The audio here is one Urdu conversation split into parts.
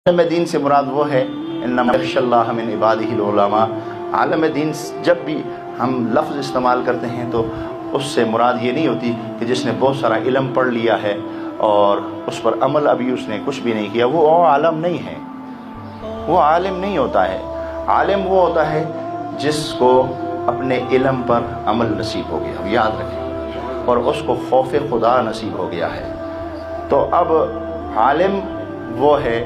عالم دین سے مراد وہ ہے انما یخشی اللہ من عبادہ العلماء۔ عالم دین جب بھی ہم لفظ استعمال کرتے ہیں تو اس سے مراد یہ نہیں ہوتی کہ جس نے بہت سارا علم پڑھ لیا ہے اور اس پر عمل ابھی اس نے کچھ بھی نہیں کیا، وہ عالم نہیں ہے، وہ عالم نہیں ہوتا ہے۔ عالم وہ ہوتا ہے جس کو اپنے علم پر عمل نصیب ہو گیا، یاد رکھیں، اور اس کو خوف خدا نصیب ہو گیا ہے۔ تو اب عالم وہ ہے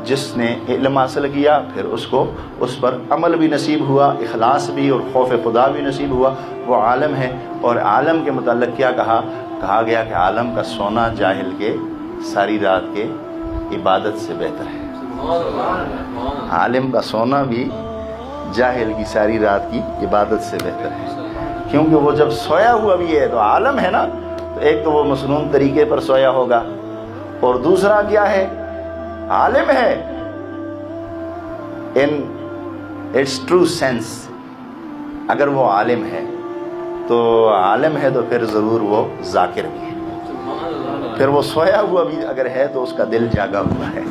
جس نے علم حاصل کیا، پھر اس کو اس پر عمل بھی نصیب ہوا، اخلاص بھی اور خوف خدا بھی نصیب ہوا، وہ عالم ہے۔ اور عالم کے متعلق کیا کہا گیا کہ عالم کا سونا جاہل کے ساری رات کے عبادت سے بہتر ہے۔ عالم کا سونا بھی جاہل کی ساری رات کی عبادت سے بہتر ہے، کیونکہ وہ جب سویا ہوا بھی ہے تو عالم ہے نا، تو ایک تو وہ مسنون طریقے پر سویا ہوگا، اور دوسرا کیا ہے، عالم ہے in its true sense۔ اگر وہ عالم ہے تو عالم ہے تو پھر ضرور وہ ذاکر بھی ہے، پھر وہ سویا ہوا بھی اگر ہے تو اس کا دل جاگا ہوا ہے۔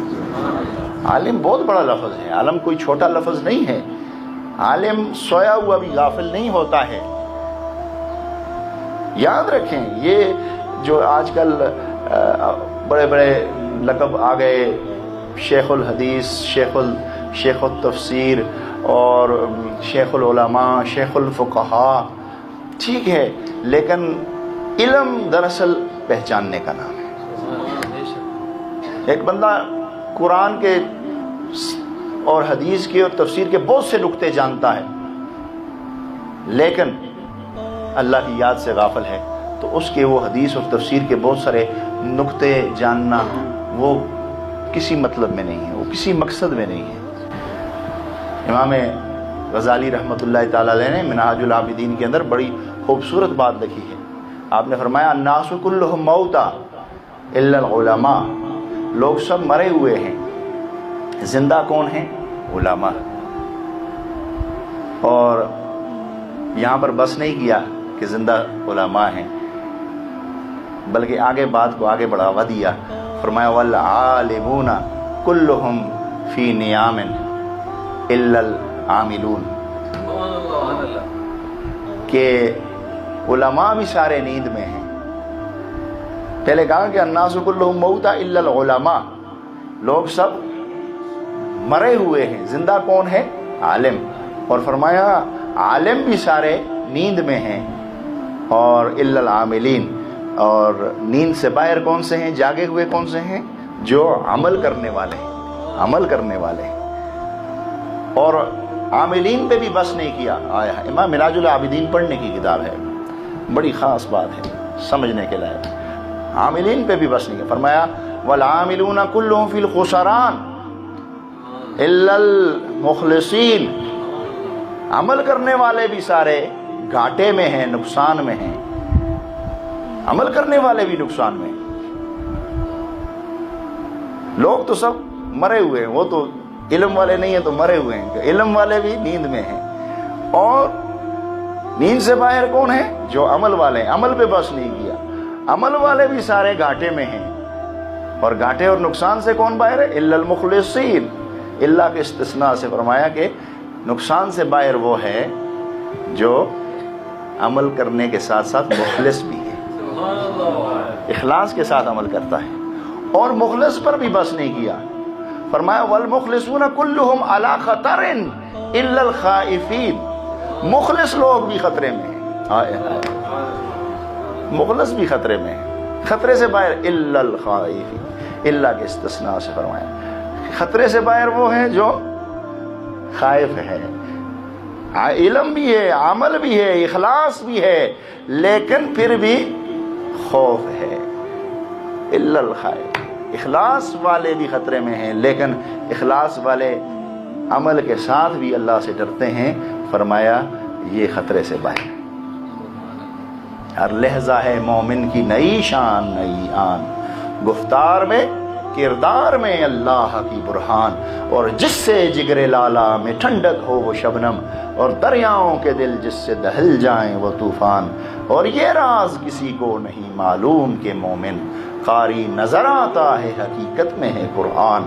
عالم بہت بڑا لفظ ہے، عالم کوئی چھوٹا لفظ نہیں ہے۔ عالم سویا ہوا بھی غافل نہیں ہوتا ہے۔ یاد رکھیں، یہ جو آج کل بڑے بڑے لقب آ گئے، شیخ الحدیث، شیخ التفسیر اور شیخ العلماء، شیخ الفقہاء، ٹھیک ہے، لیکن علم دراصل پہچاننے کا نام ہے۔ ایک بندہ قرآن کے اور حدیث کے اور تفسیر کے بہت سے نکتے جانتا ہے، لیکن اللہ کی یاد سے غافل ہے، تو اس کے وہ حدیث اور تفسیر کے بہت سارے نکتے جاننا وہ کسی مطلب میں نہیں ہے، وہ کسی مقصد میں نہیں ہے۔ امام غزالی رحمۃ اللہ تعالی علیہ نے منہاج العابدین کے اندر بڑی خوبصورت بات لکھی ہے۔ آپ نے فرمایا الناس کلہم موتا الا العلماء، لوگ سب مرے ہوئے ہیں، زندہ کون ہیں؟ علماء۔ اور یہاں پر بس نہیں کیا کہ زندہ علماء ہیں، بلکہ آگے بات کو آگے بڑھاوا دیا، فرمایا والعالمون کلہم فی نیام الا العاملون، کہ علماء بھی سارے نیند میں ہیں۔ پہلے کہا کہ الناس کلہم موتا الا العلماء، لوگ سب مرے ہوئے ہیں، زندہ کون ہے؟ عالم۔ اور فرمایا عالم بھی سارے نیند میں ہیں، اور الا العاملین، اور نیند سے باہر کون سے ہیں؟ جاگے ہوئے کون سے ہیں؟ جو عمل کرنے والے ہیں، عمل کرنے والے ہیں۔ اور عاملین پہ بھی بس نہیں کیا آیا ہے۔ امام منہاج العابدین پڑھنے کی کتاب ہے، بڑی خاص بات ہے سمجھنے کے لائق۔ عاملین پہ بھی بس نہیں کیا، فرمایا والعاملون کلہم فی الخسران الا المخلصین، عمل کرنے والے بھی سارے گھاٹے میں ہیں، نقصان میں ہیں، عمل کرنے والے بھی نقصان میں ہیں۔ لوگ تو سب مرے ہوئے ہیں، وہ تو علم والے نہیں ہیں تو مرے ہوئے ہیں، علم والے بھی نیند میں ہیں، اور نیند سے باہر کون ہے؟ جو عمل والے ہیں، عمل پہ بس نہیں کیا، عمل والے بھی سارے گھاٹے میں ہیں، اور گھاٹے اور نقصان سے کون باہر ہے؟ الا المخلصین، اللہ کے استثناء سے فرمایا کہ نقصان سے باہر وہ ہے جو عمل کرنے کے ساتھ ساتھ مخلص بھی ہے، اخلاص کے ساتھ عمل کرتا ہے، اور مخلص پر بھی بس نہیں کیا، فرمایا والمخلصون کلہم علی خطر الا الخائفین، مخلص لوگ بھی خطرے میں ہیں، مخلص بھی خطرے میں ہیں، خطرے سے باہر الا الخائفین، اللہ کے استثناء سے فرمایا خطرے سے باہر وہ ہے جو خائف ہے، علم بھی ہے، عمل بھی ہے، اخلاص بھی ہے، لیکن پھر بھی خوف ہے، الا الخائف، اخلاص والے بھی خطرے میں ہیں، لیکن اخلاص والے عمل کے ساتھ بھی اللہ سے ڈرتے ہیں، فرمایا یہ خطرے سے باہر۔ ہر لہجہ ہے مومن کی نئی شان نئی آن، گفتار میں کردار میں اللہ کی برہان، اور جس سے جگر لالا میں ٹھنڈک ہو وہ شبنم، اور دریاؤں کے دل جس سے دہل جائیں وہ طوفان، اور یہ راز کسی کو نہیں معلوم کہ مومن قاری نظر آتا ہے حقیقت میں ہے قرآن،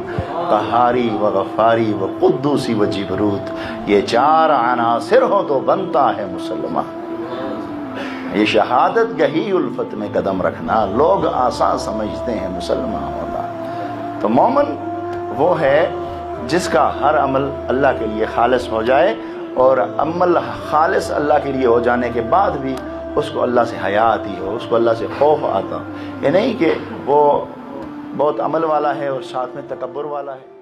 قہاری و غفاری و قدوسی و جبروت، یہ چار عناصر ہو تو بنتا ہے مسلمان۔ یہ شہادت گہی الفت میں قدم رکھنا لوگ آسان سمجھتے ہیں مسلمان ہونا، تو مومن وہ ہے جس کا ہر عمل اللہ کے لیے خالص ہو جائے، اور عمل خالص اللہ کے لیے ہو جانے کے بعد بھی اس کو اللہ سے حیا آتی ہو، اس کو اللہ سے خوف آتا، یہ نہیں کہ وہ بہت عمل والا ہے اور ساتھ میں تکبر والا ہے۔